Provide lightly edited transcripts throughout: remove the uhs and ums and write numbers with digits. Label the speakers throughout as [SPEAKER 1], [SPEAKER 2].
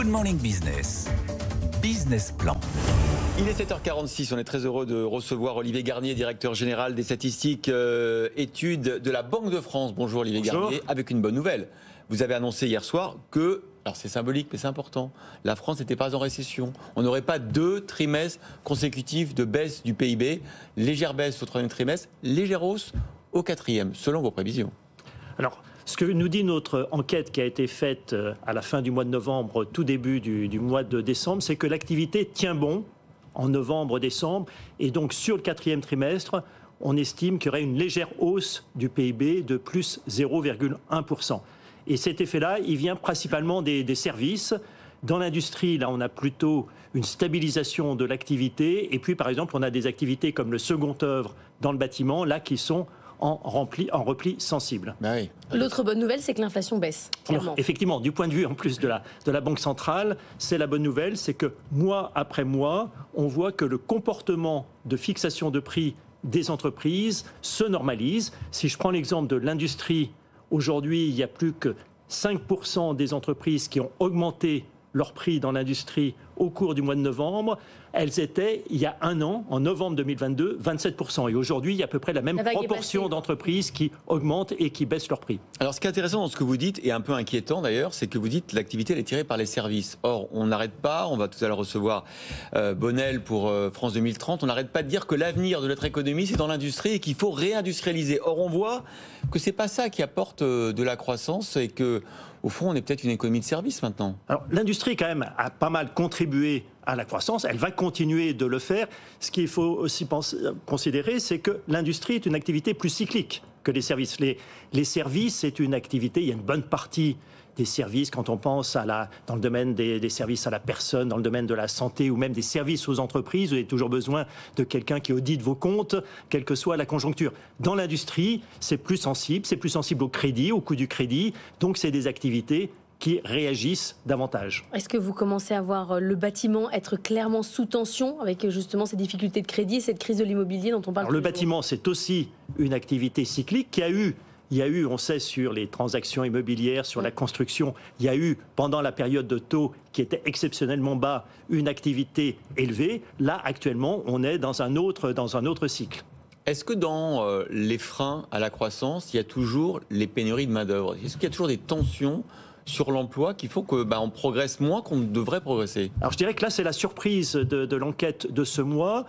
[SPEAKER 1] Good Morning Business. Business Plan.
[SPEAKER 2] Il est 7h46, on est très heureux de recevoir Olivier Garnier, directeur général des statistiques études de la Banque de France. Bonjour Olivier Garnier, avec une bonne nouvelle. Vous avez annoncé hier soir que, alors c'est symbolique mais c'est important, la France n'était pas en récession. On n'aurait pas 2 trimestres consécutifs de baisse du PIB, légère baisse au 3e trimestre, légère hausse au 4e, selon vos prévisions.
[SPEAKER 3] Alors, ce que nous dit notre enquête qui a été faite à la fin du mois de novembre, tout début du mois de décembre, c'est que l'activité tient bon en novembre-décembre. Et donc, sur le 4e trimestre, on estime qu'il y aurait une légère hausse du PIB de plus 0,1%. Et cet effet-là, il vient principalement des services. Dans l'industrie, là, on a plutôt une stabilisation de l'activité. Et puis, par exemple, on a des activités comme le second œuvre dans le bâtiment, là, qui sont en repli sensible.
[SPEAKER 2] Ben oui.
[SPEAKER 4] L'autre bonne nouvelle, c'est que l'inflation baisse, clairement.
[SPEAKER 3] Effectivement, du point de vue en plus de la Banque centrale, c'est la bonne nouvelle, c'est que mois après mois, on voit que le comportement de fixation de prix des entreprises se normalise. Si je prends l'exemple de l'industrie, aujourd'hui, il y a plus que 5% des entreprises qui ont augmenté leur prix dans l'industrie au cours du mois de novembre. Elles étaient, il y a un an, en novembre 2022, 27%. Et aujourd'hui, il y a à peu près la même proportion d'entreprises qui augmentent et qui baissent leur prix.
[SPEAKER 2] Alors, ce qui est intéressant dans ce que vous dites, et un peu inquiétant d'ailleurs, c'est que vous dites que l'activité elle est tirée par les services. Or, on n'arrête pas, on va tout à l'heure recevoir Bonnel pour France 2030, on n'arrête pas de dire que l'avenir de notre économie, c'est dans l'industrie et qu'il faut réindustrialiser. Or, on voit que c'est pas ça qui apporte de la croissance et que, au fond, on est peut-être une économie de services maintenant.
[SPEAKER 3] Alors, l'industrie, quand même, a pas mal contribué à la croissance. Elle va continuer de le faire. Ce qu'il faut aussi considérer, c'est que l'industrie est une activité plus cyclique que les services. Les services, c'est une activité, il y a une bonne partie des services, quand on pense dans le domaine des services à la personne, dans le domaine de la santé ou même des services aux entreprises, vous avez toujours besoin de quelqu'un qui audite vos comptes, quelle que soit la conjoncture. Dans l'industrie, c'est plus sensible au crédit, au coût du crédit, donc c'est des activités qui réagissent davantage.
[SPEAKER 4] Est-ce que vous commencez à voir le bâtiment être clairement sous tension avec justement ces difficultés de crédit et cette crise de l'immobilier dont on parle?
[SPEAKER 3] Alors, le bâtiment, c'est aussi une activité cyclique il y a eu, on sait, sur les transactions immobilières, sur la construction, il y a eu, pendant la période de taux qui était exceptionnellement bas, une activité élevée. Là, actuellement, on est dans un autre cycle.
[SPEAKER 2] Est-ce que dans les freins à la croissance, il y a toujours les pénuries de main-d'œuvre? Est-ce qu'il y a toujours des tensions sur l'emploi qu'il faut qu'on progresse moins qu'on ne devrait progresser? Alors,
[SPEAKER 3] je dirais que là, c'est la surprise de l'enquête de ce mois.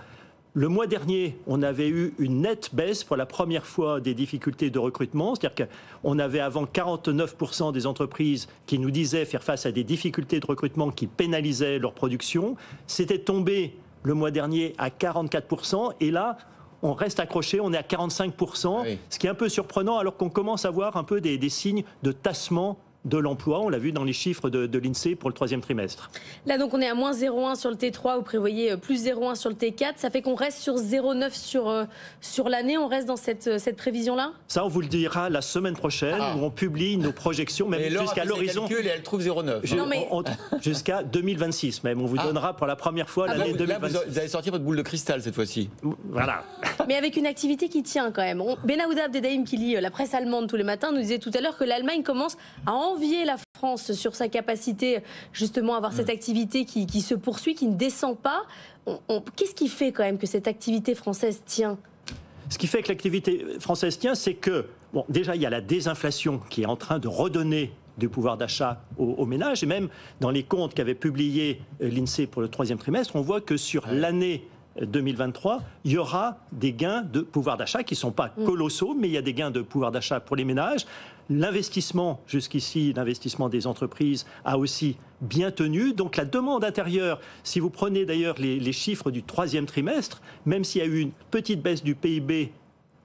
[SPEAKER 3] Le mois dernier, on avait eu une nette baisse pour la première fois des difficultés de recrutement. C'est-à-dire qu'on avait avant 49% des entreprises qui nous disaient faire face à des difficultés de recrutement qui pénalisaient leur production. C'était tombé le mois dernier à 44%. Et là, on reste accroché, on est à 45%. Oui. Ce qui est un peu surprenant alors qu'on commence à voir un peu des signes de tassement de l'emploi. On l'a vu dans les chiffres de l'INSEE pour le 3e trimestre.
[SPEAKER 4] Là, donc, on est à moins 0,1 sur le T3, vous prévoyez plus 0,1 sur le T4. Ça fait qu'on reste sur 0,9 sur l'année. On reste dans cette prévision-là?
[SPEAKER 3] Ça, on vous le dira la semaine prochaine, où on publie nos projections, même jusqu'à l'horizon.
[SPEAKER 2] Et elle trouve 0,9.
[SPEAKER 3] Jusqu'à 2026, même. On vous donnera pour la première fois l'année 2026.
[SPEAKER 2] Là, vous allez sortir votre boule de cristal cette fois-ci.
[SPEAKER 3] Voilà.
[SPEAKER 4] Mais avec une activité qui tient quand même. Benaouda Abdeldaïm, qui lit la presse allemande tous les matins, nous disait tout à l'heure que l'Allemagne commence à envier la France sur sa capacité justement à avoir cette activité qui se poursuit, qui ne descend pas. Qu'est-ce qui fait quand même que cette activité française tient?
[SPEAKER 3] Ce qui fait que l'activité française tient, c'est que, déjà, il y a la désinflation qui est en train de redonner du pouvoir d'achat aux ménages. Et même dans les comptes qu'avait publié l'INSEE pour le 3e trimestre, on voit que sur l'année 2023, il y aura des gains de pouvoir d'achat qui ne sont pas colossaux, mais il y a des gains de pouvoir d'achat pour les ménages. L'investissement, jusqu'ici, l'investissement des entreprises a aussi bien tenu. Donc la demande intérieure, si vous prenez d'ailleurs les chiffres du 3e trimestre, même s'il y a eu une petite baisse du PIB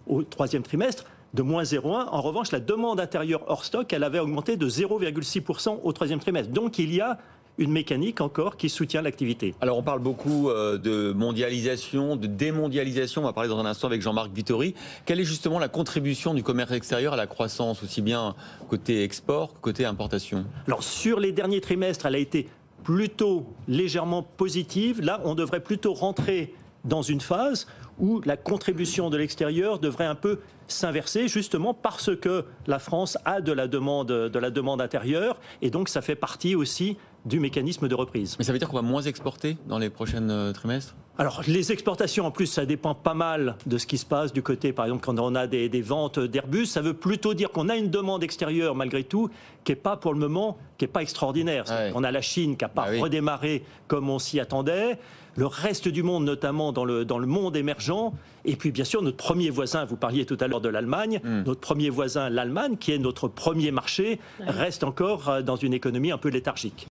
[SPEAKER 3] au 3e trimestre, de moins 0,1. En revanche, la demande intérieure hors stock, elle avait augmenté de 0,6% au 3e trimestre. Donc il y a une mécanique encore qui soutient l'activité.
[SPEAKER 2] Alors on parle beaucoup de mondialisation, de démondialisation, on va parler dans un instant avec Jean-Marc Vittori. Quelle est justement la contribution du commerce extérieur à la croissance, aussi bien côté export que côté importation?
[SPEAKER 3] Alors sur les derniers trimestres, elle a été plutôt légèrement positive. Là, on devrait plutôt rentrer dans une phase où la contribution de l'extérieur devrait un peu s'inverser, justement parce que la France a de la demande intérieure, et donc ça fait partie aussi du mécanisme de reprise.
[SPEAKER 2] Mais ça veut dire qu'on va moins exporter dans les prochains trimestres ?
[SPEAKER 3] Alors, les exportations, en plus, ça dépend pas mal de ce qui se passe du côté, par exemple, quand on a des ventes d'Airbus. Ça veut plutôt dire qu'on a une demande extérieure, malgré tout, qui n'est pas, pour le moment, qui n'est pas extraordinaire.
[SPEAKER 2] Ouais.
[SPEAKER 3] On a la Chine qui n'a pas redémarré comme on s'y attendait. Le reste du monde, notamment dans le monde émergent. Et puis, bien sûr, notre premier voisin, vous parliez tout à l'heure de l'Allemagne, notre premier voisin, l'Allemagne, qui est notre premier marché, reste encore dans une économie un peu léthargique.